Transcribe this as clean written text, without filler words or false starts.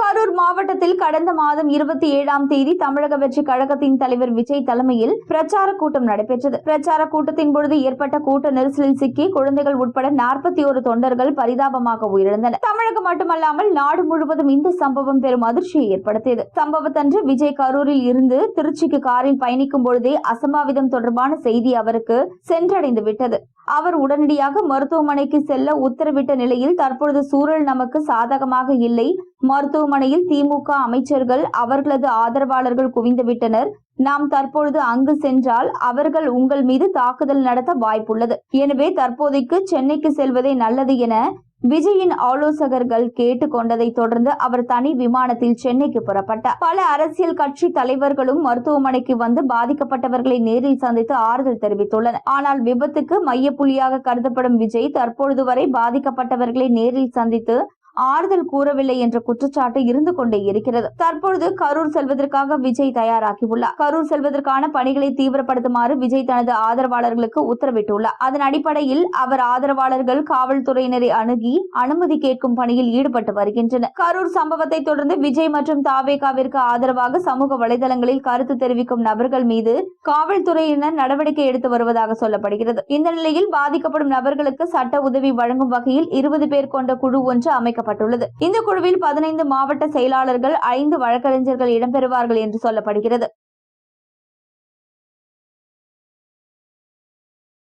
கரூர் மாவட்டத்தில் கடந்த மாதம் 27ஆம் தேதி தமிழக வெற்றி கழகத்தின் தலைவர் விஜய் தலைமையில் பிரச்சார கூட்டம் நடைபெற்றது. பிரச்சார கூட்டத்தின் பொழுது ஏற்பட்ட கூட்ட நெரிசலில் சிக்கி குழந்தைகள் உட்பட 41 தொண்டர்கள் பரிதாபமாக உயிரிழந்தனர். தமிழகம் மட்டுமல்லாமல் நாடு முழுவதும் இந்த சம்பவம் பெரும் அதிர்ச்சியை ஏற்படுத்தியது. சம்பவத்தன்று விஜய் கரூரில் இருந்து திருச்சிக்கு காரில் பயணிக்கும் பொழுதே அசம்பாவிதம் தொடர்பான செய்தி அவருக்கு சென்றடைந்து விட்டது. அவர் உடனடியாக மருத்துவமனைக்கு செல்ல உத்தரவிட்ட நிலையில் தற்பொழுது சூழல் நமக்கு சாதகமாக இல்லை. மருத்துவமனையில் திமுக அமைச்சர்கள் அவர்களது ஆதரவாளர்கள் குவிந்துவிட்டனர். நாம் தற்பொழுது அங்கு சென்றால் அவர்கள் உங்கள் மீது தாக்குதல் நடத்த வாய்ப்புள்ளது. எனவே தற்போதைக்கு சென்னைக்கு செல்வதே நல்லது என விஜயின் ஆலோசகர்கள் கேட்டுக் கொண்டதை தொடர்ந்து அவர் தனி விமானத்தில் சென்னைக்கு புறப்பட்டார். பல அரசியல் கட்சி தலைவர்களும் மருத்துவமனைக்கு வந்து பாதிக்கப்பட்டவர்களை நேரில் சந்தித்து ஆறுதல் தெரிவித்துள்ளனர். ஆனால் விபத்துக்கு மையப்புள்ளியாக கருதப்படும் விஜய் தற்பொழுது வரை பாதிக்கப்பட்டவர்களை நேரில் சந்தித்து ஆறுதல் கூறவில்லை என்ற குற்றச்சாட்டு இருந்து கொண்டே இருக்கிறது. தற்பொழுது கரூர் செல்வதற்காக விஜய் தயாராகியுள்ளார். கரூர் செல்வதற்கான பணிகளை தீவிரப்படுத்துமாறு விஜய் தனது ஆதரவாளர்களுக்கு உத்தரவிட்டுள்ளார். அதன் அடிப்படையில் அவர் ஆதரவாளர்கள் காவல்துறையினரை அணுகி அனுமதி கேட்கும் பணியில் ஈடுபட்டு வருகின்றனர். கரூர் சம்பவத்தை தொடர்ந்து விஜய் மற்றும் தாவேகாவிற்கு ஆதரவாக சமூக வலைதளங்களில் கருத்து தெரிவிக்கும் நபர்கள் மீது காவல்துறையினர் நடவடிக்கை எடுத்து வருவதாக சொல்லப்படுகிறது. இந்த நிலையில் பாதிக்கப்படும் நபர்களுக்கு சட்ட உதவி வழங்கும் வகையில் 20 பேர் கொண்ட குழு ஒன்று அமைக்கப்பட்டுள்ளது. இந்த குழுவில் 15 மாவட்ட செயலாளர்கள், 5 வழக்கறிஞர்கள் இடம்பெறுவார்கள் என்று சொல்லப்படுகிறது.